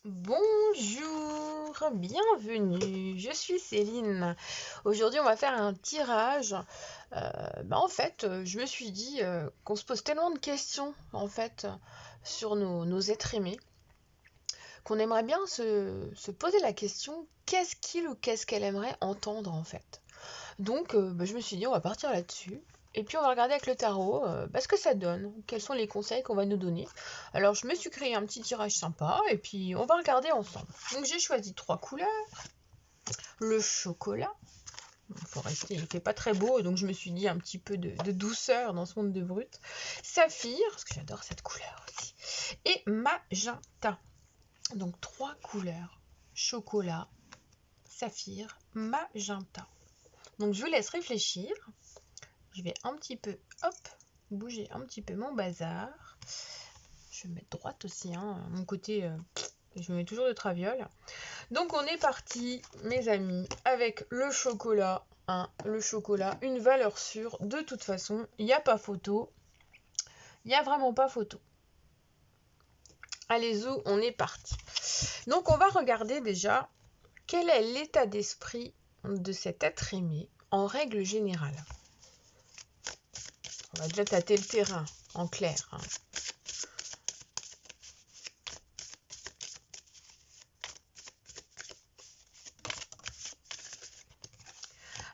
Bonjour, bienvenue, je suis Céline. Aujourd'hui, on va faire un tirage. Je me suis dit qu'on se pose tellement de questions sur nos êtres aimés qu'on aimerait bien se poser la question qu'est-ce qu'il ou qu'est-ce qu'elle aimerait entendre en fait. Je me suis dit on va partir là-dessus. Et puis on va regarder avec le tarot ce que ça donne, quels sont les conseils qu'on va nous donner. Alors je me suis créé un petit tirage sympa et puis on va regarder ensemble. Donc j'ai choisi 3 couleurs. Le chocolat, il fait pas très beau, donc je me suis dit un petit peu de douceur dans ce monde de brut. Saphir, parce que j'adore cette couleur aussi. Et magenta. Donc 3 couleurs. Chocolat, saphir, magenta. Donc je vous laisse réfléchir. Je vais un petit peu, bouger un petit peu mon bazar. Je vais mettre droite aussi, mon côté, je me mets toujours de traviole. Donc on est parti, mes amis, avec le chocolat. Le chocolat, une valeur sûre. De toute façon, il n'y a pas photo. Il n'y a vraiment pas photo. Allez-y, on est parti. Donc on va regarder déjà quel est l'état d'esprit de cet être aimé en règle générale. On va déjà tâter le terrain, en clair.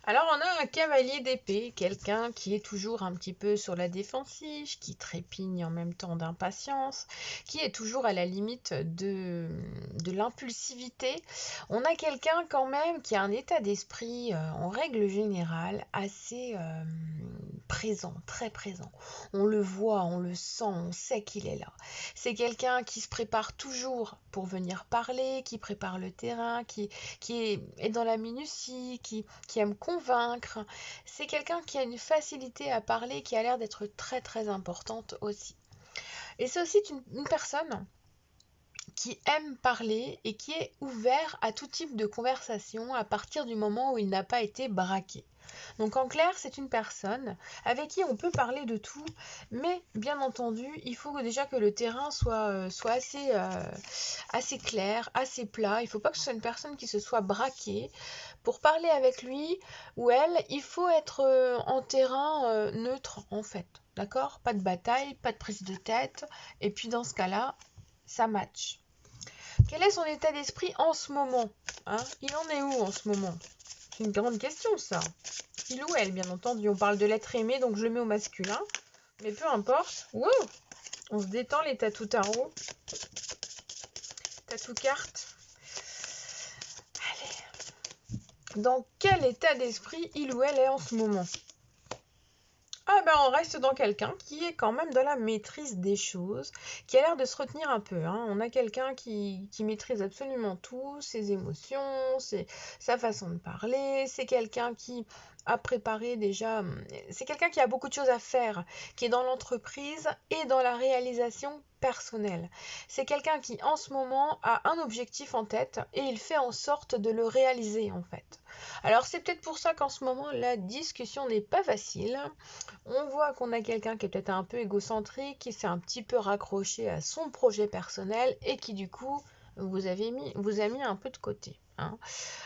Alors on a un cavalier d'épée, quelqu'un qui est toujours un petit peu sur la défensive, qui trépigne en même temps d'impatience, qui est toujours à la limite de l'impulsivité. On a quelqu'un quand même qui a un état d'esprit en règle générale assez présent, très présent. On le voit, on le sent, on sait qu'il est là. C'est quelqu'un qui se prépare toujours pour venir parler, qui prépare le terrain, qui est dans la minutie, qui aime convaincre. C'est quelqu'un qui a une facilité à parler qui a l'air d'être très très importante aussi. Et c'est aussi une personne qui aime parler et qui est ouvert à tout type de conversation à partir du moment où il n'a pas été braqué. Donc en clair, c'est une personne avec qui on peut parler de tout, mais bien entendu, il faut déjà que le terrain soit assez clair, assez plat. Il ne faut pas que ce soit une personne qui se soit braquée. Pour parler avec lui ou elle, il faut être en terrain neutre en fait. D'accord? Pas de bataille, pas de prise de tête. Et puis dans ce cas-là, ça match. Quel est son état d'esprit en ce moment? Il en est où en ce moment? C'est une grande question ça. Il ou elle, bien entendu. On parle de l'être aimé, donc je le mets au masculin. Mais peu importe. Wow, on se détend les tatou tarot. Tatou carte. Allez. Dans quel état d'esprit il ou elle est en ce moment? On reste dans quelqu'un qui est quand même dans la maîtrise des choses, qui a l'air de se retenir un peu. On a quelqu'un qui maîtrise absolument tout, ses émotions, sa façon de parler. C'est quelqu'un qui a préparé déjà... C'est quelqu'un qui a beaucoup de choses à faire, qui est dans l'entreprise et dans la réalisation personnelle. C'est quelqu'un qui, en ce moment, a un objectif en tête et il fait en sorte de le réaliser, en fait. Alors, c'est peut-être pour ça qu'en ce moment, la discussion n'est pas facile. On voit qu'on a quelqu'un qui est peut-être un peu égocentrique, qui s'est un petit peu raccroché à son projet personnel et qui du coup vous a mis un peu de côté.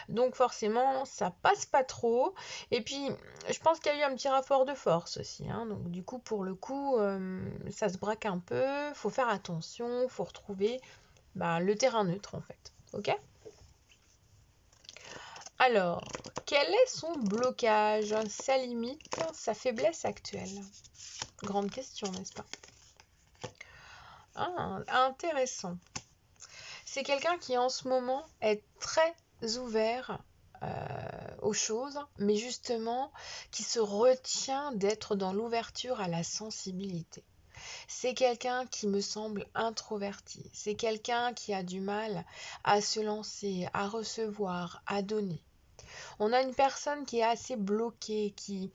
Donc forcément ça passe pas trop. Et puis je pense qu'il y a eu un petit rapport de force aussi. Donc du coup pour le coup ça se braque un peu. Faut faire attention, faut retrouver le terrain neutre en fait. Ok ? Alors, quel est son blocage, sa limite, sa faiblesse actuelle? Grande question, n'est-ce pas? Intéressant. C'est quelqu'un qui en ce moment est très ouvert aux choses, mais justement qui se retient d'être dans l'ouverture à la sensibilité. C'est quelqu'un qui me semble introverti. C'est quelqu'un qui a du mal à se lancer, à recevoir, à donner. On a une personne qui est assez bloquée, qui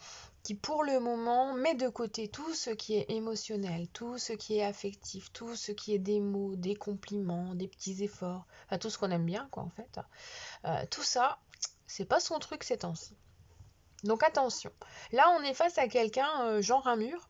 pour le moment met de côté tout ce qui est émotionnel, tout ce qui est affectif, tout ce qui est des mots, des compliments, des petits efforts, tout ce qu'on aime bien quoi en fait. Tout ça, c'est pas son truc ces temps-ci. Donc attention, là on est face à quelqu'un genre un mur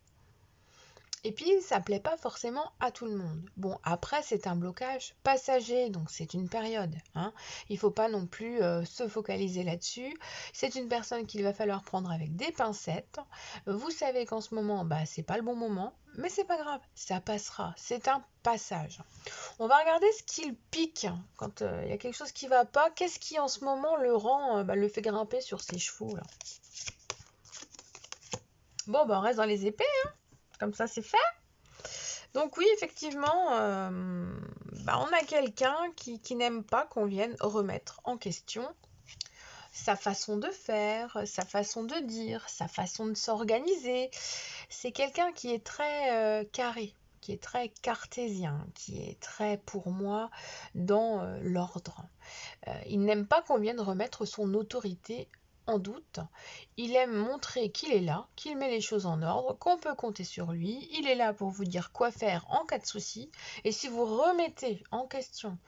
Et puis, ça plaît pas forcément à tout le monde. Bon, après, c'est un blocage passager, donc c'est une période, hein. Il faut pas non plus se focaliser là-dessus. C'est une personne qu'il va falloir prendre avec des pincettes. Vous savez qu'en ce moment, bah, c'est pas le bon moment, mais c'est pas grave, ça passera. C'est un passage. On va regarder ce qu'il pique quand il y a quelque chose qui va pas. Qu'est-ce qui en ce moment le rend, le fait grimper sur ses chevaux là. Bon, bah, on reste dans les épées, hein. Comme ça, c'est fait. Donc oui, effectivement, on a quelqu'un qui n'aime pas qu'on vienne remettre en question sa façon de faire, sa façon de dire, sa façon de s'organiser. C'est quelqu'un qui est très carré, qui est très cartésien, qui est très, pour moi, dans l'ordre. Il n'aime pas qu'on vienne remettre son autorité en doute. Il aime montrer qu'il est là, qu'il met les choses en ordre, qu'on peut compter sur lui. Il est là pour vous dire quoi faire en cas de souci. Et si vous remettez en question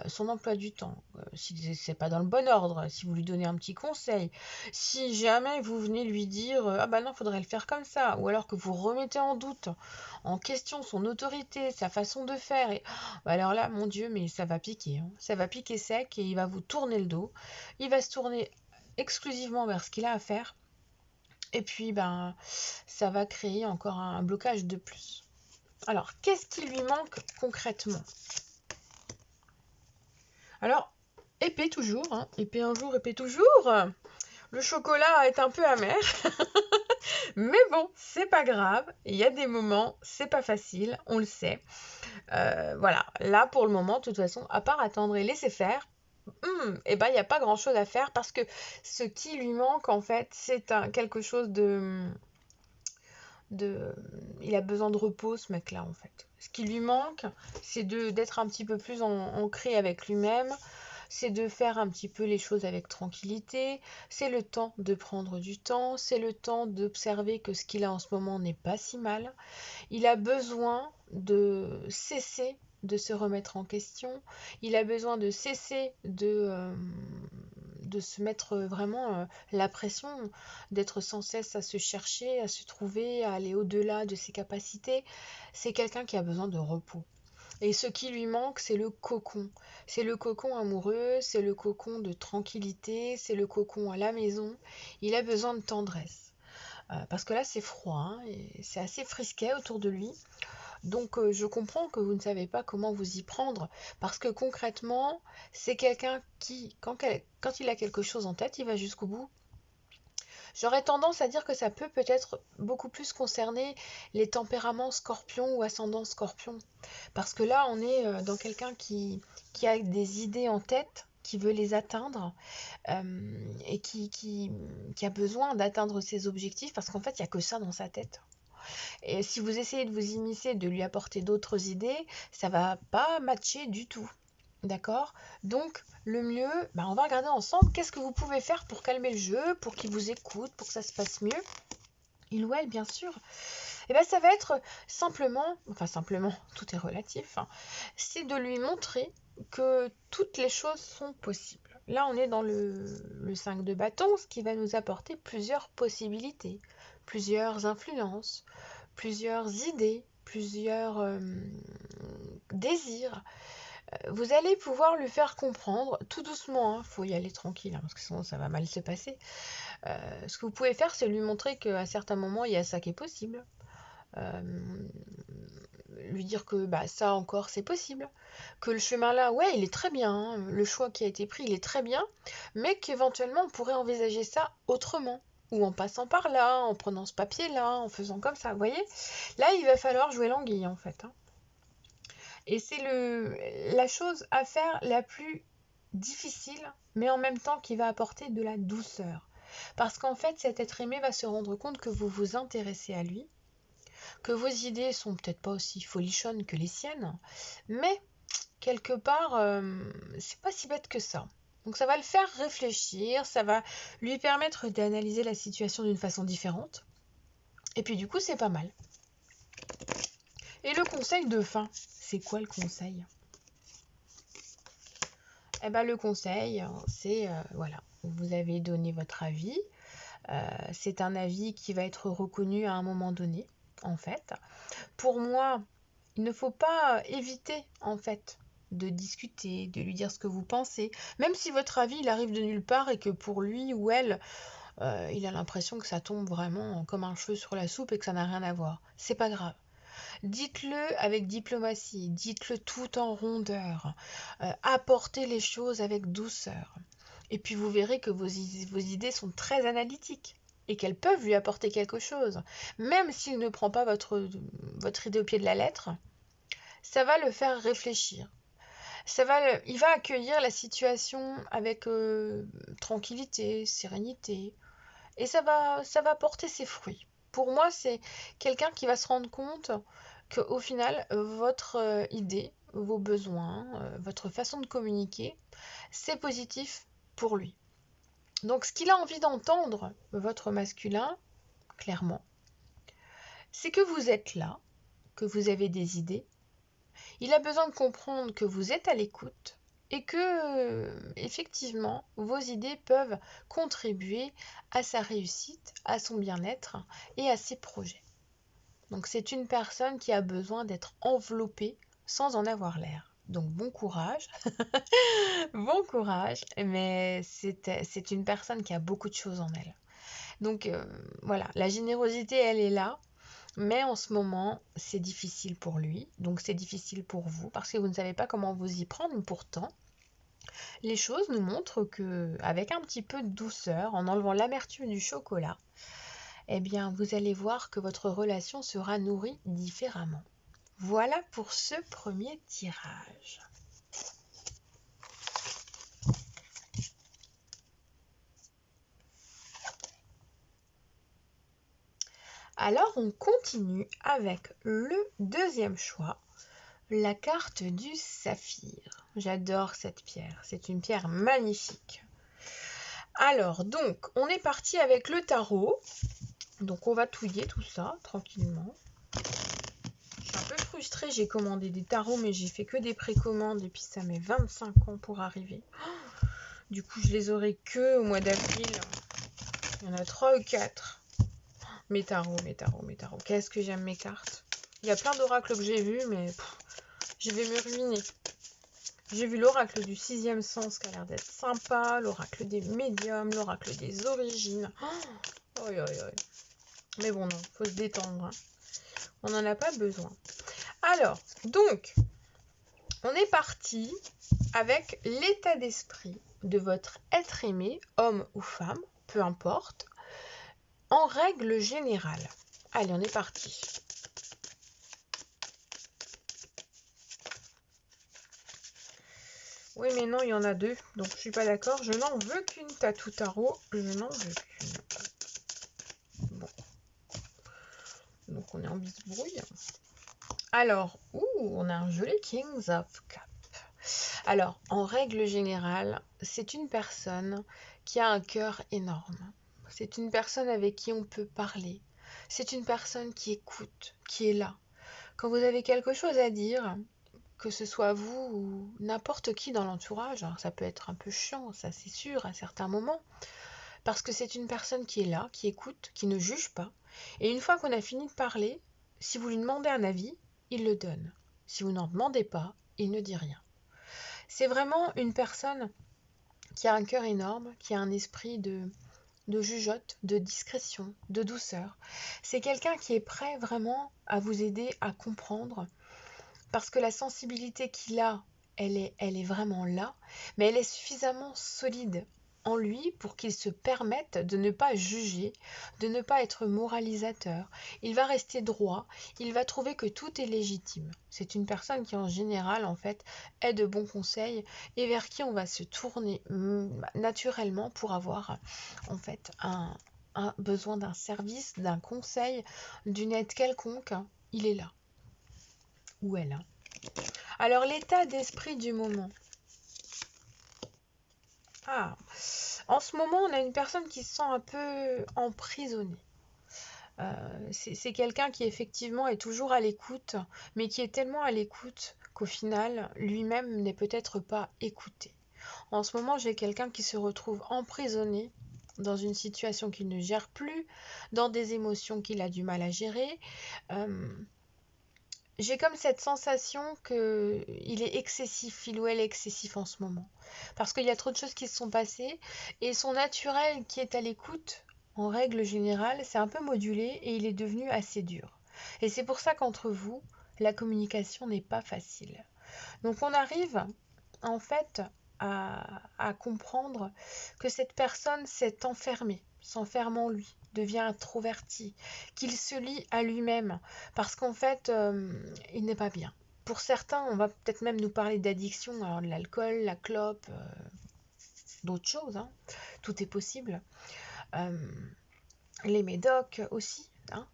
son emploi du temps, si c'est pas dans le bon ordre, si vous lui donnez un petit conseil, si jamais vous venez lui dire ah bah non, faudrait le faire comme ça, ou alors que vous remettez en doute, en question son autorité, sa façon de faire, et alors là, mon Dieu, mais ça va piquer, hein. Ça va piquer sec et il va vous tourner le dos. Il va se tourner exclusivement vers ce qu'il a à faire. Et puis, ça va créer encore un blocage de plus. Alors, qu'est-ce qui lui manque concrètement? Alors, épée toujours, hein. Épée un jour, épée toujours. Le chocolat est un peu amer. Mais bon, c'est pas grave. Il y a des moments, c'est pas facile, on le sait. Voilà, là pour le moment, de toute façon, à part attendre et laisser faire, il n'y a pas grand chose à faire parce que ce qui lui manque en fait c'est quelque chose de il a besoin de repos ce mec là en fait. Ce qui lui manque c'est d'être un petit peu plus ancré avec lui-même, c'est de faire un petit peu les choses avec tranquillité, c'est le temps de prendre du temps, c'est le temps d'observer que ce qu'il a en ce moment n'est pas si mal. Il a besoin de cesser de se remettre en question. Il a besoin de cesser de se mettre vraiment la pression, d'être sans cesse à se chercher, à se trouver, à aller au-delà de ses capacités. C'est quelqu'un qui a besoin de repos. Et ce qui lui manque, c'est le cocon. C'est le cocon amoureux, c'est le cocon de tranquillité, c'est le cocon à la maison. Il a besoin de tendresse. Parce que là, c'est froid, hein, et c'est assez frisquet autour de lui. Donc, je comprends que vous ne savez pas comment vous y prendre. Parce que concrètement, c'est quelqu'un qui, quand il a quelque chose en tête, il va jusqu'au bout. J'aurais tendance à dire que ça peut peut-être beaucoup plus concerner les tempéraments scorpion ou ascendant scorpion. Parce que là, on est dans quelqu'un qui a des idées en tête, qui veut les atteindre et qui a besoin d'atteindre ses objectifs parce qu'en fait, il n'y a que ça dans sa tête. Et si vous essayez de vous immiscer, de lui apporter d'autres idées, ça va pas matcher du tout. D'accord? Donc, le mieux, on va regarder ensemble qu'est-ce que vous pouvez faire pour calmer le jeu, pour qu'il vous écoute, pour que ça se passe mieux. Il ou elle, bien sûr. Et ça va être simplement, tout est relatif, hein, c'est de lui montrer que toutes les choses sont possibles. Là, on est dans le 5 de bâton, ce qui va nous apporter plusieurs possibilités, plusieurs influences, plusieurs idées, plusieurs désirs. Vous allez pouvoir lui faire comprendre, tout doucement, hein, faut y aller tranquille, hein, parce que sinon ça va mal se passer. Ce que vous pouvez faire, c'est lui montrer qu'à certains moments, il y a ça qui est possible. Lui dire que ça encore c'est possible, que le chemin là ouais il est très bien, hein, le choix qui a été pris il est très bien, mais qu'éventuellement on pourrait envisager ça autrement, ou en passant par là, en prenant ce papier là, en faisant comme ça, vous voyez, là il va falloir jouer l'anguille en fait, hein. Et c'est la chose à faire la plus difficile, mais en même temps qui va apporter de la douceur, parce qu'en fait cet être aimé va se rendre compte que vous vous intéressez à lui, que vos idées sont peut-être pas aussi folichonnes que les siennes, mais quelque part, c'est pas si bête que ça. Donc ça va le faire réfléchir, ça va lui permettre d'analyser la situation d'une façon différente. Et puis du coup, c'est pas mal. Et le conseil de fin, c'est quoi le conseil? Le conseil, c'est, voilà, vous avez donné votre avis. C'est un avis qui va être reconnu à un moment donné, en fait. pour moi, il ne faut pas éviter, en fait, de discuter, de lui dire ce que vous pensez, même si votre avis, il arrive de nulle part et que pour lui ou elle, il a l'impression que ça tombe vraiment comme un cheveu sur la soupe et que ça n'a rien à voir. C'est pas grave. Dites-le avec diplomatie, dites-le tout en rondeur, apportez les choses avec douceur. Et puis vous verrez que vos idées sont très analytiques et qu'elles peuvent lui apporter quelque chose. Même s'il ne prend pas votre idée au pied de la lettre, ça va le faire réfléchir. Il va accueillir la situation avec tranquillité, sérénité, et ça va porter ses fruits. Pour moi, c'est quelqu'un qui va se rendre compte qu'au final, votre idée, vos besoins, votre façon de communiquer, c'est positif pour lui. Donc, ce qu'il a envie d'entendre, votre masculin, clairement, c'est que vous êtes là, que vous avez des idées. Il a besoin de comprendre que vous êtes à l'écoute et que, effectivement, vos idées peuvent contribuer à sa réussite, à son bien-être et à ses projets. Donc c'est une personne qui a besoin d'être enveloppée sans en avoir l'air. Donc bon courage, bon courage, mais c'est une personne qui a beaucoup de choses en elle. Donc voilà, la générosité, elle est là, mais en ce moment, c'est difficile pour lui, donc c'est difficile pour vous, parce que vous ne savez pas comment vous y prendre, mais pourtant, les choses nous montrent que, avec un petit peu de douceur, en enlevant l'amertume du chocolat, eh bien, vous allez voir que votre relation sera nourrie différemment. Voilà pour ce premier tirage. Alors, on continue avec le deuxième choix, la carte du saphir. J'adore cette pierre, c'est une pierre magnifique. Alors, donc, on est parti avec le tarot. Donc, on va touiller tout ça tranquillement. Je suis un peu frustrée, j'ai commandé des tarots, mais j'ai fait que des précommandes et puis ça met 25 ans pour arriver. Du coup, je les aurai que au mois d'avril. Il y en a 3 ou 4. Mes tarots. Qu'est-ce que j'aime mes cartes. Il y a plein d'oracles que j'ai vus, mais je vais me ruiner. J'ai vu l'oracle du 6e sens qui a l'air d'être sympa, l'oracle des médiums, l'oracle des origines. Mais bon, non, faut se détendre. Hein. On n'en a pas besoin. Alors, donc, on est parti avec l'état d'esprit de votre être aimé, homme ou femme, peu importe, en règle générale. Allez, on est parti. Oui, mais non, il y en a 2, donc je suis pas d'accord. Je n'en veux qu'une tatou tarot. Je n'en veux qu'une. Bon. Donc on est en bisbrouille. Alors, on a un joli Kings of Cup. Alors, en règle générale, c'est une personne qui a un cœur énorme. C'est une personne avec qui on peut parler. C'est une personne qui écoute, qui est là. Quand vous avez quelque chose à dire, que ce soit vous ou n'importe qui dans l'entourage, alors ça peut être un peu chiant, ça c'est sûr, à certains moments, parce que c'est une personne qui est là, qui écoute, qui ne juge pas. Et une fois qu'on a fini de parler, si vous lui demandez un avis, il le donne. Si vous n'en demandez pas, il ne dit rien. C'est vraiment une personne qui a un cœur énorme, qui a un esprit de jugeote, de discrétion, de douceur. C'est quelqu'un qui est prêt vraiment à vous aider à comprendre, parce que la sensibilité qu'il a, elle est vraiment là, mais elle est suffisamment solide en lui pour qu'il se permette de ne pas juger, de ne pas être moralisateur. Il va rester droit, il va trouver que tout est légitime. C'est une personne qui en général en fait est de bons conseils et vers qui on va se tourner naturellement pour avoir en fait un besoin d'un service, d'un conseil, d'une aide quelconque. Il est là. Ou elle. Alors l'état d'esprit du moment. En ce moment, on a une personne qui se sent un peu emprisonnée. C'est quelqu'un qui effectivement est toujours à l'écoute, mais qui est tellement à l'écoute qu'au final, lui-même n'est peut-être pas écouté. En ce moment, j'ai quelqu'un qui se retrouve emprisonné dans une situation qu'il ne gère plus, dans des émotions qu'il a du mal à gérer. j'ai comme cette sensation que il est excessif, il ou elle est excessif en ce moment. Parce qu'il y a trop de choses qui se sont passées et son naturel qui est à l'écoute, en règle générale, c'est un peu modulé et il est devenu assez dur. Et c'est pour ça qu'entre vous, la communication n'est pas facile. Donc on arrive en fait à comprendre que cette personne s'est enfermée, s'enferme en lui, devient introverti, qu'il se lie à lui-même, parce qu'en fait, il n'est pas bien. Pour certains, on va peut-être même nous parler d'addiction, alors de l'alcool, la clope, d'autres choses, hein. Tout est possible. Euh, les médocs aussi, hein.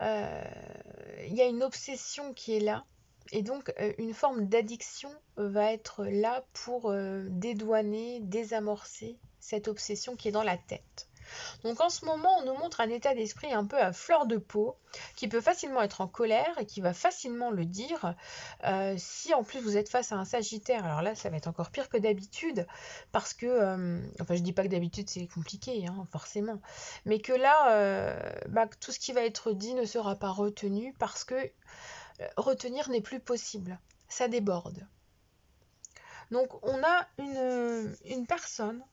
Il y a une obsession qui est là. Et donc, une forme d'addiction va être là pour dédouaner, désamorcer cette obsession qui est dans la tête. Donc en ce moment, on nous montre un état d'esprit un peu à fleur de peau, qui peut facilement être en colère et qui va facilement le dire. Si en plus vous êtes face à un Sagittaire, alors là, ça va être encore pire que d'habitude, parce que, enfin, je dis pas que d'habitude c'est compliqué, hein, forcément, mais que là, tout ce qui va être dit ne sera pas retenu, parce que retenir n'est plus possible, ça déborde. Donc on a une personne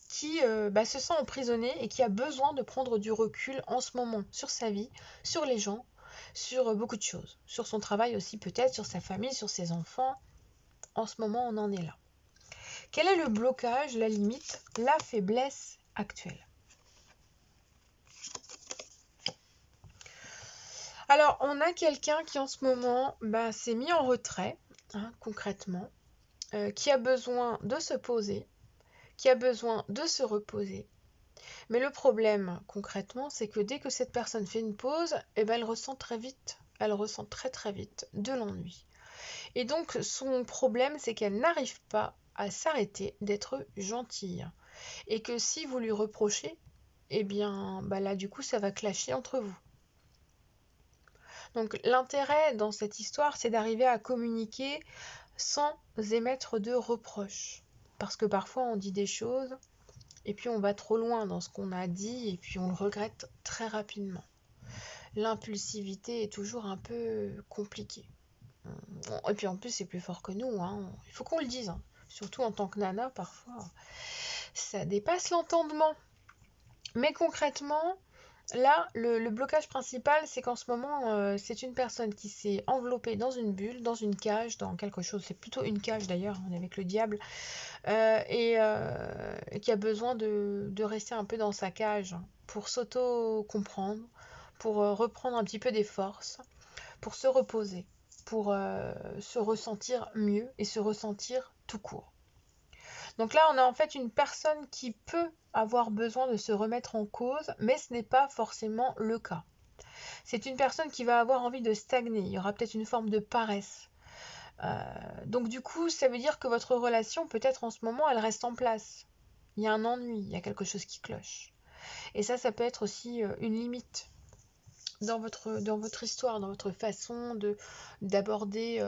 qui se sent emprisonné et qui a besoin de prendre du recul en ce moment sur sa vie, sur les gens, sur beaucoup de choses. Sur son travail aussi peut-être, sur sa famille, sur ses enfants. En ce moment, on en est là. Quel est le blocage, la limite, la faiblesse actuelle? Alors, on a quelqu'un qui en ce moment s'est mis en retrait, hein, concrètement, qui a besoin de se poser, qui a besoin de se reposer. Mais le problème, concrètement, c'est que dès que cette personne fait une pause, elle ressent très vite, elle ressent très très vite de l'ennui. Et donc, son problème, c'est qu'elle n'arrive pas à s'arrêter d'être gentille. Et que si vous lui reprochez, là, du coup, ça va clasher entre vous. Donc, l'intérêt dans cette histoire, c'est d'arriver à communiquer sans émettre de reproches. Parce que parfois, on dit des choses et puis on va trop loin dans ce qu'on a dit et puis on le regrette très rapidement. L'impulsivité est toujours un peu compliquée. Et puis en plus c'est plus fort que nous, hein. Il faut qu'on le dise, hein. Surtout en tant que nana parfois. Ça dépasse l'entendement. Mais concrètement, là, le blocage principal, c'est qu'en ce moment, c'est une personne qui s'est enveloppée dans une bulle, dans une cage, dans quelque chose, c'est plutôt une cage d'ailleurs, on est avec le diable, et qui a besoin de rester un peu dans sa cage pour s'auto-comprendre, pour reprendre un petit peu des forces, pour se reposer, pour se ressentir mieux et se ressentir tout court. Donc là, on a en fait une personne qui peut avoir besoin de se remettre en cause, mais ce n'est pas forcément le cas. C'est une personne qui va avoir envie de stagner, il y aura peut-être une forme de paresse. Donc du coup, ça veut dire que votre relation, peut-être en ce moment, elle reste en place. Il y a un ennui, il y a quelque chose qui cloche. Et ça peut être aussi une limite dans votre histoire, dans votre façon d'aborder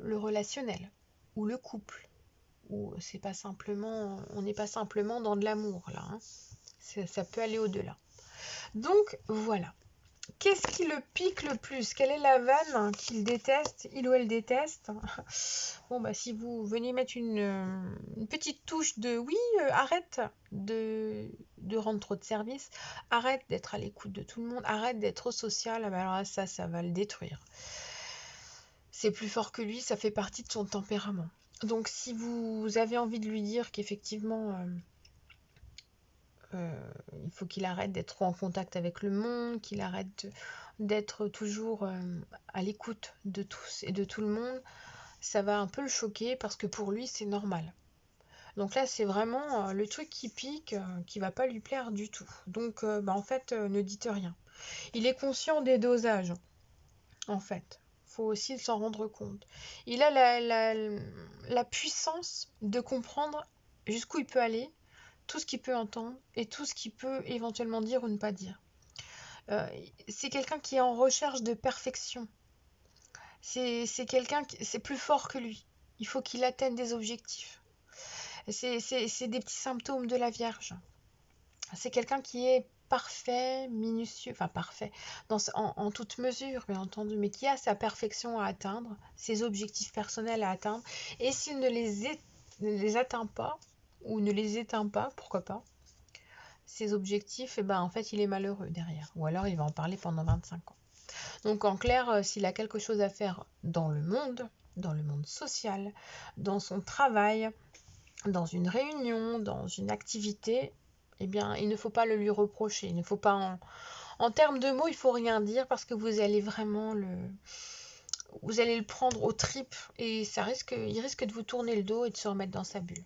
le relationnel ou le couple. Ou c'est pas simplement, on n'est pas simplement dans de l'amour là, hein. Ça peut aller au-delà. Donc voilà. Qu'est-ce qui le pique le plus? Quelle est la vanne qu'il déteste, il ou elle déteste? Bon si vous venez mettre une petite touche de oui, arrête de rendre trop de services, arrête d'être à l'écoute de tout le monde, arrête d'être social, alors ça va le détruire. C'est plus fort que lui, ça fait partie de son tempérament. Donc si vous avez envie de lui dire qu'effectivement il faut qu'il arrête d'être trop en contact avec le monde, qu'il arrête d'être toujours à l'écoute de tous et de tout le monde, ça va un peu le choquer parce que pour lui c'est normal. Donc là c'est vraiment le truc qui pique, qui va pas lui plaire du tout. Donc en fait ne dites rien. Il est conscient des dosages en fait. Faut aussi s'en rendre compte. Il a la puissance de comprendre jusqu'où il peut aller, tout ce qu'il peut entendre et tout ce qu'il peut éventuellement dire ou ne pas dire. C'est quelqu'un qui est en recherche de perfection. C'est quelqu'un qui c'est plus fort que lui. Il faut qu'il atteigne des objectifs. C'est des petits symptômes de la Vierge. C'est quelqu'un qui est parfait, minutieux, enfin parfait, en toute mesure, bien entendu, mais qui a sa perfection à atteindre, ses objectifs personnels à atteindre, et s'il ne les atteint pas, ou ne les éteint pas, pourquoi pas, ses objectifs, et ben en fait il est malheureux derrière, ou alors il va en parler pendant 25 ans. Donc en clair, s'il a quelque chose à faire dans le monde social, dans son travail, dans une réunion, dans une activité, eh bien, il ne faut pas le lui reprocher. Il ne faut pas en termes de mots, il faut rien dire parce que vous allez vraiment vous allez le prendre aux tripes et il risque de vous tourner le dos et de se remettre dans sa bulle.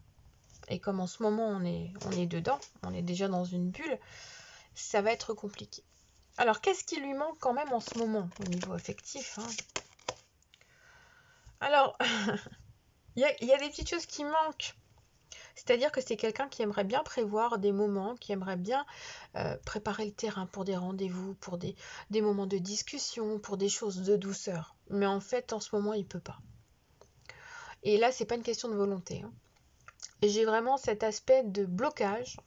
Et comme en ce moment on est dedans, on est déjà dans une bulle, ça va être compliqué. Alors, qu'est-ce qui lui manque quand même en ce moment au niveau affectif, hein? Alors, il y a des petites choses qui manquent. C'est-à-dire que c'est quelqu'un qui aimerait bien prévoir des moments, qui aimerait bien préparer le terrain pour des rendez-vous, pour des moments de discussion, pour des choses de douceur. Mais en fait, en ce moment, il ne peut pas. Et là, c'est pas une question de volonté, hein. Et j'ai vraiment cet aspect de blocage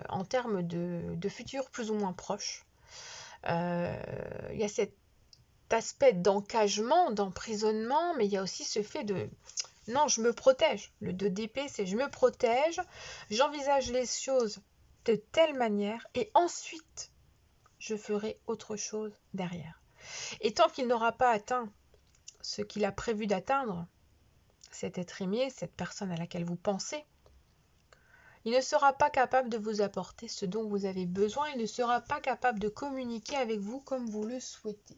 en termes de futur plus ou moins proche. Il y a cet aspect d'encagement, d'emprisonnement, mais il y a aussi ce fait de non, je me protège. Le 2 d'épée, c'est je me protège, j'envisage les choses de telle manière et ensuite je ferai autre chose derrière. Et tant qu'il n'aura pas atteint ce qu'il a prévu d'atteindre, cet être aimé, cette personne à laquelle vous pensez, il ne sera pas capable de vous apporter ce dont vous avez besoin, il ne sera pas capable de communiquer avec vous comme vous le souhaitez.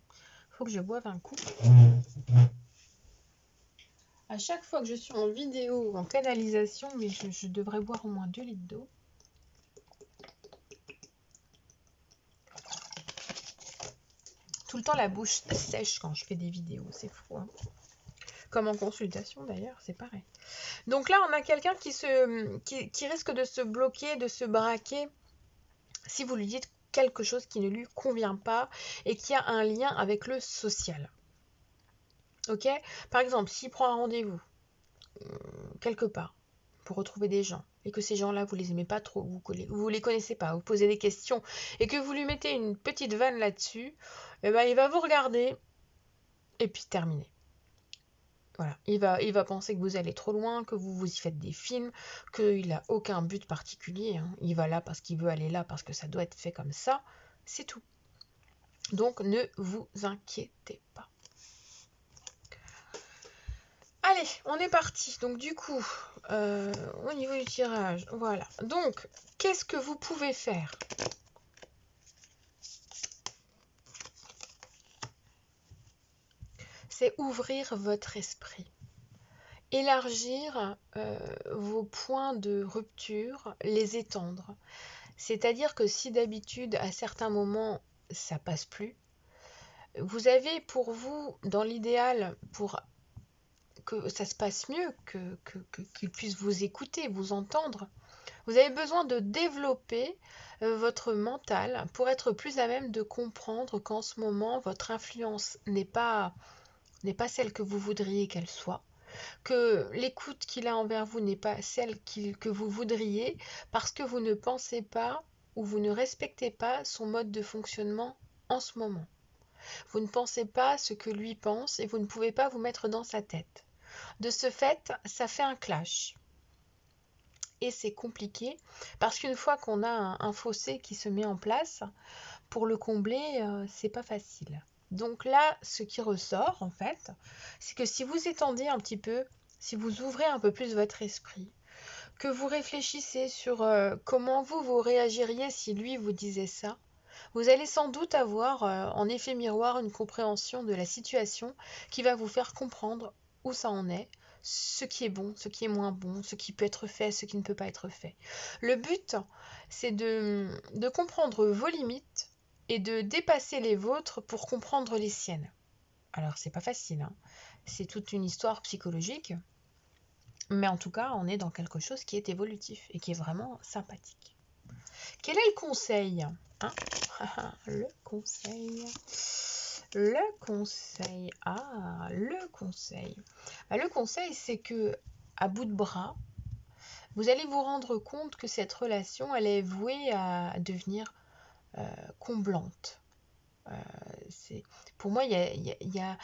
Il faut que je boive un coup. À chaque fois que je suis en vidéo ou en canalisation, mais je devrais boire au moins 2 litres d'eau. Tout le temps la bouche sèche quand je fais des vidéos, c'est fou, hein. Comme en consultation d'ailleurs, c'est pareil. Donc là, on a quelqu'un qui risque de se bloquer, de se braquer, si vous lui dites quelque chose qui ne lui convient pas et qui a un lien avec le social. Ok ? Par exemple, s'il prend un rendez-vous quelque part pour retrouver des gens et que ces gens-là, vous les aimez pas trop, vous les connaissez pas, vous posez des questions et que vous lui mettez une petite vanne là-dessus, eh ben, il va vous regarder et puis terminer. Voilà, il va penser que vous allez trop loin, que vous y faites des films, qu'il n'a aucun but particulier, hein. Il va là parce qu'il veut aller là, parce que ça doit être fait comme ça, c'est tout. Donc ne vous inquiétez pas. Allez, on est parti. Donc du coup, au niveau du tirage, voilà. Donc, qu'est-ce que vous pouvez faire ? C'est ouvrir votre esprit. Élargir vos points de rupture, les étendre. C'est-à-dire que si d'habitude, à certains moments, ça passe plus, vous avez pour vous, dans l'idéal, pour que ça se passe mieux, qu'il puisse vous écouter, vous entendre, vous avez besoin de développer votre mental pour être plus à même de comprendre qu'en ce moment, votre influence n'est pas celle que vous voudriez qu'elle soit, que l'écoute qu'il a envers vous n'est pas celle que vous voudriez parce que vous ne pensez pas ou vous ne respectez pas son mode de fonctionnement en ce moment. Vous ne pensez pas ce que lui pense et vous ne pouvez pas vous mettre dans sa tête. De ce fait, ça fait un clash. Et c'est compliqué parce qu'une fois qu'on a un fossé qui se met en place, pour le combler, c'est pas facile. Donc là, ce qui ressort en fait, c'est que si vous étendez un petit peu, si vous ouvrez un peu plus votre esprit, que vous réfléchissez sur comment vous réagiriez si lui vous disait ça, vous allez sans doute avoir en effet miroir une compréhension de la situation qui va vous faire comprendre où ça en est, ce qui est bon, ce qui est moins bon, ce qui peut être fait, ce qui ne peut pas être fait. Le but, c'est de comprendre vos limites et de dépasser les vôtres pour comprendre les siennes. Alors, c'est pas facile, hein. C'est toute une histoire psychologique, mais en tout cas, on est dans quelque chose qui est évolutif et qui est vraiment sympathique. Quel est le conseil, hein? Le conseil. Le conseil. Ah, le conseil. Le conseil, c'est que à bout de bras, vous allez vous rendre compte que cette relation, elle est vouée à devenir comblante. Pour moi, il y a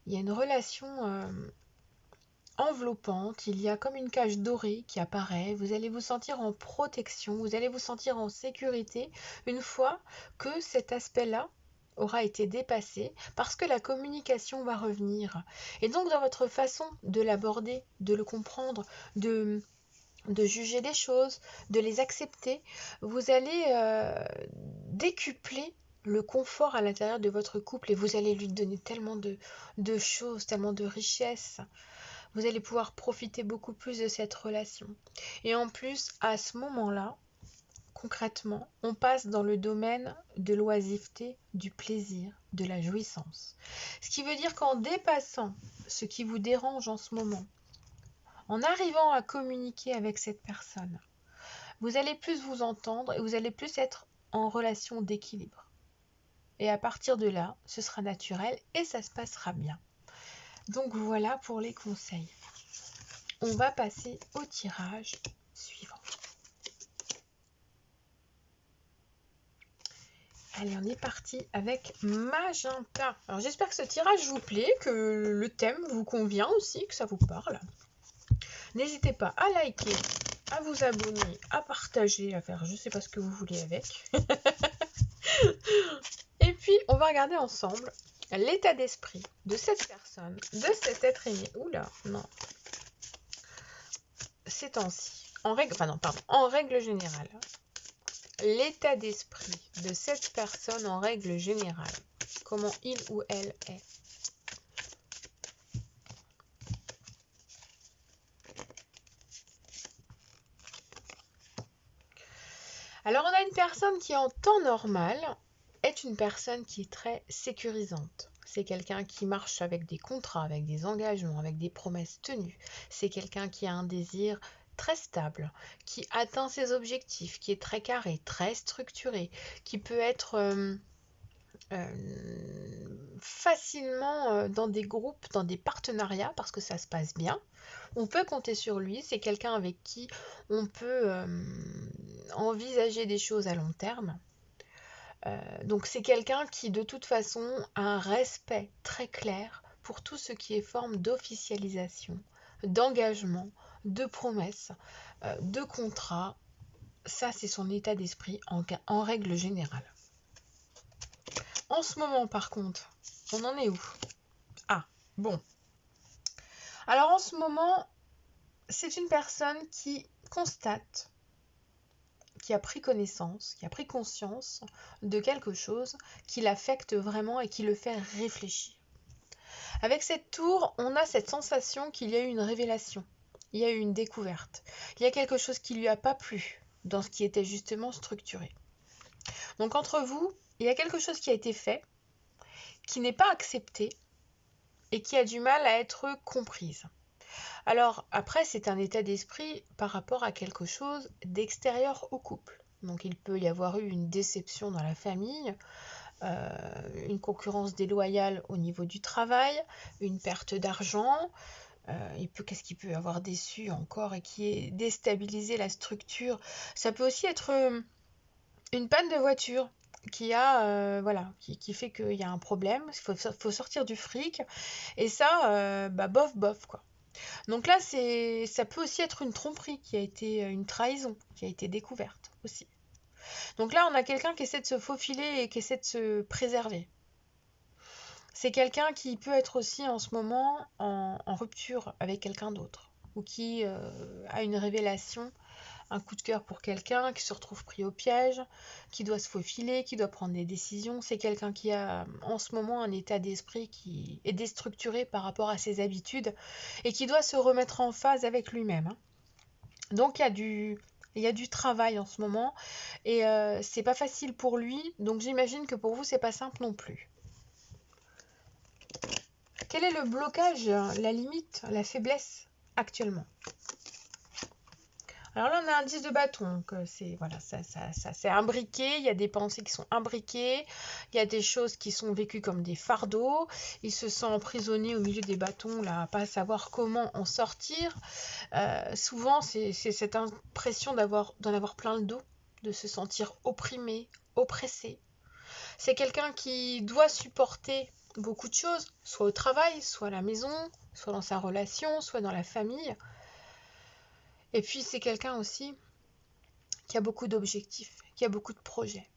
une relation enveloppante, il y a comme une cage dorée qui apparaît, vous allez vous sentir en protection, vous allez vous sentir en sécurité une fois que cet aspect-là aura été dépassé parce que la communication va revenir. Et donc dans votre façon de l'aborder, de le comprendre, de juger les choses, de les accepter, vous allez décupler le confort à l'intérieur de votre couple et vous allez lui donner tellement de choses, tellement de richesses. Vous allez pouvoir profiter beaucoup plus de cette relation. Et en plus, à ce moment-là, concrètement, on passe dans le domaine de l'oisiveté, du plaisir, de la jouissance. Ce qui veut dire qu'en dépassant ce qui vous dérange en ce moment, en arrivant à communiquer avec cette personne, vous allez plus vous entendre et vous allez plus être en relation d'équilibre. Et à partir de là, ce sera naturel et ça se passera bien. Donc voilà pour les conseils. On va passer au tirage suivant. Allez, on est parti avec Magenta. Alors j'espère que ce tirage vous plaît, que le thème vous convient aussi, que ça vous parle. N'hésitez pas à liker, à vous abonner, à partager, à faire je sais pas ce que vous voulez avec. Et puis on va regarder ensemble l'état d'esprit de cette personne, de cet être aimé. Oula, non. Ces temps-ci, en règle générale, l'état d'esprit de cette personne en règle générale, comment il ou elle est. Alors on a une personne qui en temps normal est une personne qui est très sécurisante. C'est quelqu'un qui marche avec des contrats, avec des engagements, avec des promesses tenues. C'est quelqu'un qui a un désir très stable, qui atteint ses objectifs, qui est très carré, très structuré, qui peut être facilement dans des groupes, dans des partenariats, parce que ça se passe bien. On peut compter sur lui, c'est quelqu'un avec qui on peut envisager des choses à long terme. Donc c'est quelqu'un qui de toute façon a un respect très clair pour tout ce qui est forme d'officialisation, d'engagement, de promesses, de contrat. Ça c'est son état d'esprit en règle générale. En ce moment par contre, on en est où? Ah, bon. Alors en ce moment, c'est une personne qui constate, qui a pris connaissance, qui a pris conscience de quelque chose qui l'affecte vraiment et qui le fait réfléchir. Avec cette tour, on a cette sensation qu'il y a eu une révélation, il y a eu une découverte, il y a quelque chose qui ne lui a pas plu dans ce qui était justement structuré. Donc entre vous, il y a quelque chose qui a été fait, qui n'est pas accepté et qui a du mal à être comprise. Alors après, c'est un état d'esprit par rapport à quelque chose d'extérieur au couple. Donc il peut y avoir eu une déception dans la famille, une concurrence déloyale au niveau du travail, une perte d'argent. Qu'est-ce qui peut avoir déçu encore et qui est déstabilisé la structure? Ça peut aussi être une panne de voiture qui fait qu'il y a un problème, il faut sortir du fric, et ça, bof, quoi. Donc là, ça peut aussi être une tromperie qui a été une trahison, qui a été découverte aussi. Donc là, on a quelqu'un qui essaie de se faufiler et qui essaie de se préserver. C'est quelqu'un qui peut être aussi en ce moment en rupture avec quelqu'un d'autre ou qui a une révélation, un coup de cœur pour quelqu'un, qui se retrouve pris au piège, qui doit se faufiler, qui doit prendre des décisions. C'est quelqu'un qui a en ce moment un état d'esprit qui est déstructuré par rapport à ses habitudes et qui doit se remettre en phase avec lui-même. Donc il y a du travail en ce moment et c'est pas facile pour lui, donc j'imagine que pour vous c'est pas simple non plus. Quel est le blocage, la limite, la faiblesse actuellement? Alors là, on a un 10 de bâton, donc c'est imbriqué, il y a des pensées qui sont imbriquées, il y a des choses qui sont vécues comme des fardeaux, il se sent emprisonné au milieu des bâtons, là, pas savoir comment en sortir. Souvent, c'est cette impression d'en avoir plein le dos, de se sentir opprimé, oppressé. C'est quelqu'un qui doit supporter beaucoup de choses, soit au travail, soit à la maison, soit dans sa relation, soit dans la famille. Et puis c'est quelqu'un aussi qui a beaucoup d'objectifs, qui a beaucoup de projets.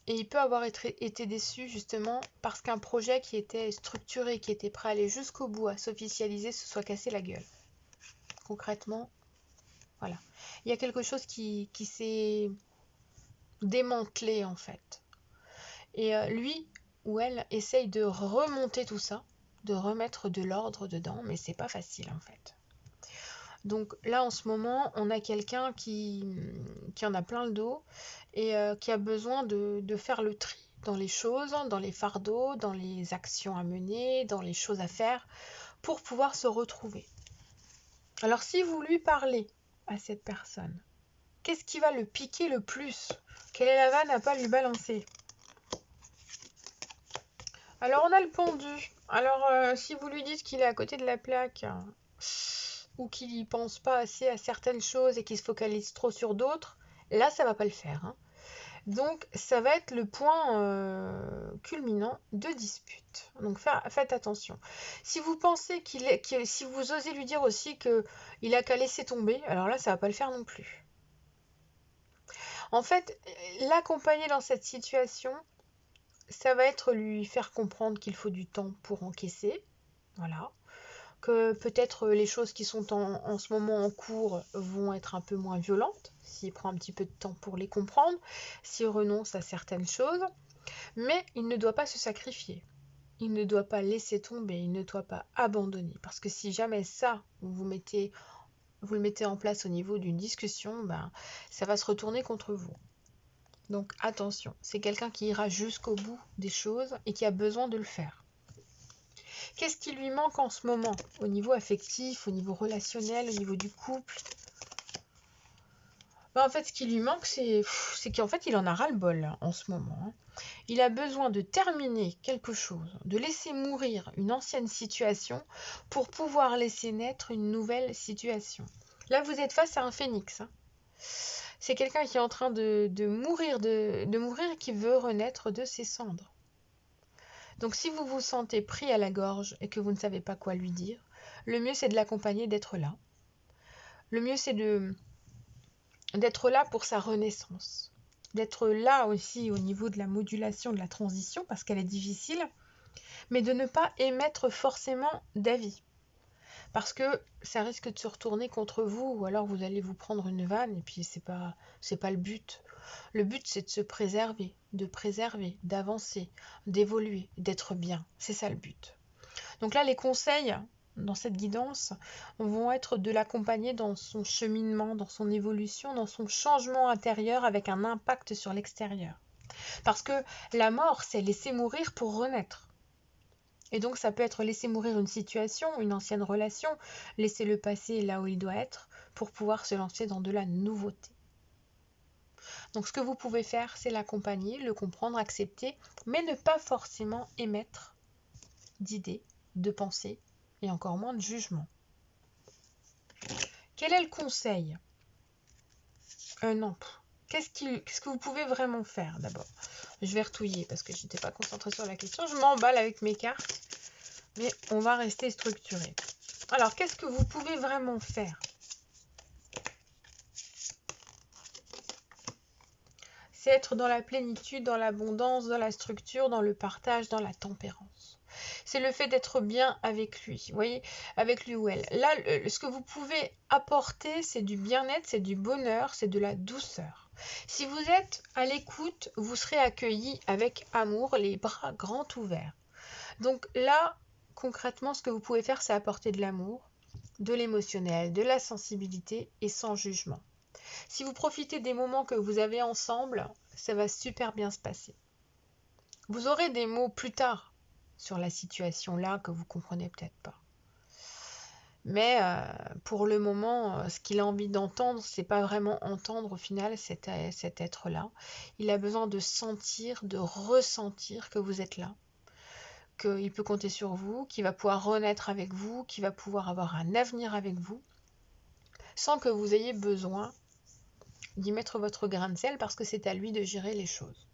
Et il peut avoir été déçu justement parce qu'un projet qui était structuré, qui était prêt à aller jusqu'au bout, à s'officialiser, se soit cassé la gueule. Concrètement, voilà. Il y a quelque chose qui s'est démantelé en fait. Et lui ou elle essaye de remonter tout ça, de remettre de l'ordre dedans, mais c'est pas facile en fait. Donc là en ce moment, on a quelqu'un qui en a plein le dos et qui a besoin de faire le tri dans les choses, dans les fardeaux, dans les actions à mener, dans les choses à faire, pour pouvoir se retrouver. Alors si vous lui parlez à cette personne, qu'est-ce qui va le piquer le plus? Quelle est la vanne à pas lui balancer? Alors on a le pendu. Alors si vous lui dites qu'il est à côté de la plaque ou qu'il n'y pense pas assez à certaines choses et qu'il se focalise trop sur d'autres, là ça va pas le faire. Hein. Donc ça va être le point culminant de dispute. Donc faites attention. Si vous pensez si vous osez lui dire aussi qu'il a qu'à laisser tomber, alors là ça va pas le faire non plus. En fait, l'accompagner dans cette situation, ça va être lui faire comprendre qu'il faut du temps pour encaisser, voilà, que peut-être les choses qui sont en ce moment en cours vont être un peu moins violentes, s'il prend un petit peu de temps pour les comprendre, s'il renonce à certaines choses, mais il ne doit pas se sacrifier, il ne doit pas laisser tomber, il ne doit pas abandonner, parce que si jamais ça, vous le mettez en place au niveau d'une discussion, ben, ça va se retourner contre vous. Donc attention, c'est quelqu'un qui ira jusqu'au bout des choses et qui a besoin de le faire. Qu'est-ce qui lui manque en ce moment au niveau affectif, au niveau relationnel, au niveau du couple? En fait, ce qui lui manque, c'est qu'en fait, il en a ras-le-bol là, en ce moment. Hein. Il a besoin de terminer quelque chose, de laisser mourir une ancienne situation pour pouvoir laisser naître une nouvelle situation. Là, vous êtes face à un phénix. Hein. C'est quelqu'un qui est en train de mourir, de mourir et qui veut renaître de ses cendres. Donc si vous vous sentez pris à la gorge et que vous ne savez pas quoi lui dire, le mieux c'est de l'accompagner, d'être là. Le mieux c'est d'être là pour sa renaissance. D'être là aussi au niveau de la modulation de la transition parce qu'elle est difficile, mais de ne pas émettre forcément d'avis. Parce que ça risque de se retourner contre vous ou alors vous allez vous prendre une vanne et puis c'est pas le but. Le but c'est de se préserver, d'avancer, d'évoluer, d'être bien. C'est ça le but. Donc là les conseils dans cette guidance vont être de l'accompagner dans son cheminement, dans son évolution, dans son changement intérieur avec un impact sur l'extérieur. Parce que la mort c'est laisser mourir pour renaître. Et donc ça peut être laisser mourir une situation, une ancienne relation, laisser le passé là où il doit être pour pouvoir se lancer dans de la nouveauté. Donc ce que vous pouvez faire, c'est l'accompagner, le comprendre, accepter, mais ne pas forcément émettre d'idées, de pensées et encore moins de jugement. Quel est le conseil? Non. Qu'est-ce que vous pouvez vraiment faire d'abord? Je vais retouiller parce que je n'étais pas concentrée sur la question. Je m'emballe avec mes cartes. Mais on va rester structuré. Alors, qu'est-ce que vous pouvez vraiment faire? C'est être dans la plénitude, dans l'abondance, dans la structure, dans le partage, dans la tempérance. C'est le fait d'être bien avec lui, vous voyez, avec lui ou elle. Là, ce que vous pouvez apporter, c'est du bien-être, c'est du bonheur, c'est de la douceur. Si vous êtes à l'écoute, vous serez accueilli avec amour, les bras grands ouverts. Donc là, concrètement, ce que vous pouvez faire, c'est apporter de l'amour, de l'émotionnel, de la sensibilité et sans jugement. Si vous profitez des moments que vous avez ensemble, ça va super bien se passer. Vous aurez des mots plus tard sur la situation là que vous comprenez peut-être pas. Mais pour le moment, ce qu'il a envie d'entendre, c'est pas vraiment entendre au final cet être-là. Il a besoin de sentir, de ressentir que vous êtes là. Qu'il peut compter sur vous, qu'il va pouvoir renaître avec vous, qu'il va pouvoir avoir un avenir avec vous, sans que vous ayez besoin d'y mettre votre grain de sel parce que c'est à lui de gérer les choses.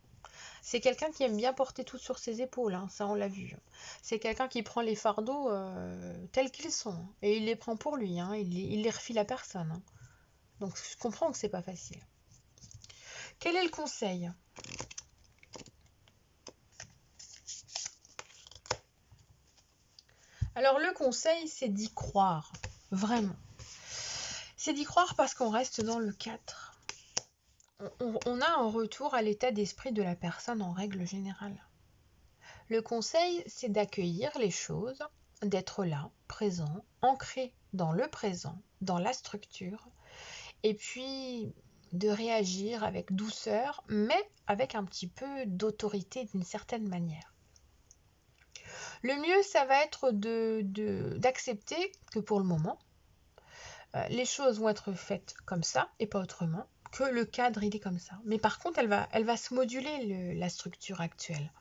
C'est quelqu'un qui aime bien porter tout sur ses épaules, hein, ça on l'a vu. C'est quelqu'un qui prend les fardeaux tels qu'ils sont, hein, et il les prend pour lui, hein, il les refile à personne. Hein. Donc je comprends que c'est pas facile. Quel est le conseil? Alors le conseil, c'est d'y croire, vraiment. C'est d'y croire parce qu'on reste dans le 4. On a un retour à l'état d'esprit de la personne en règle générale. Le conseil, c'est d'accueillir les choses, d'être là, présent, ancré dans le présent, dans la structure, et puis de réagir avec douceur, mais avec un petit peu d'autorité d'une certaine manière. Le mieux, ça va être d'accepter que pour le moment, les choses vont être faites comme ça et pas autrement, que le cadre il est comme ça. Mais par contre, elle va se moduler la structure actuelle.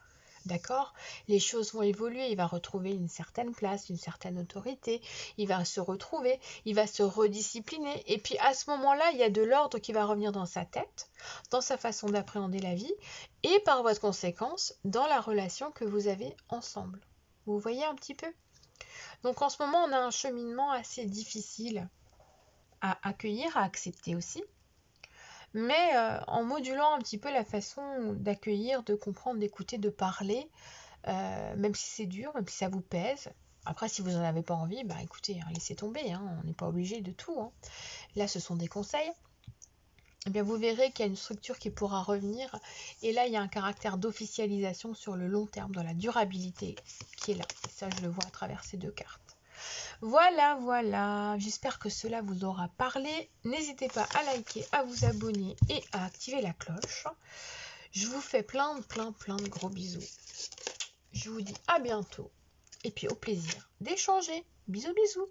D'accord? Les choses vont évoluer, il va retrouver une certaine place, une certaine autorité, il va se retrouver, il va se rediscipliner, et puis à ce moment-là, il y a de l'ordre qui va revenir dans sa tête, dans sa façon d'appréhender la vie, et par votre conséquence, dans la relation que vous avez ensemble. Vous voyez un petit peu? Donc en ce moment, on a un cheminement assez difficile à accueillir, à accepter aussi, mais en modulant un petit peu la façon d'accueillir, de comprendre, d'écouter, de parler, même si c'est dur, même si ça vous pèse. Après, si vous n'en avez pas envie, bah écoutez, hein, laissez tomber, hein, on n'est pas obligé de tout. Hein. Là, ce sont des conseils. Eh bien, vous verrez qu'il y a une structure qui pourra revenir. Et là, il y a un caractère d'officialisation sur le long terme, dans la durabilité qui est là. Et ça, je le vois à travers ces 2 cartes. Voilà, voilà. J'espère que cela vous aura parlé. N'hésitez pas à liker, à vous abonner et à activer la cloche. Je vous fais plein de gros bisous. Je vous dis à bientôt. Et puis au plaisir d'échanger. Bisous, bisous.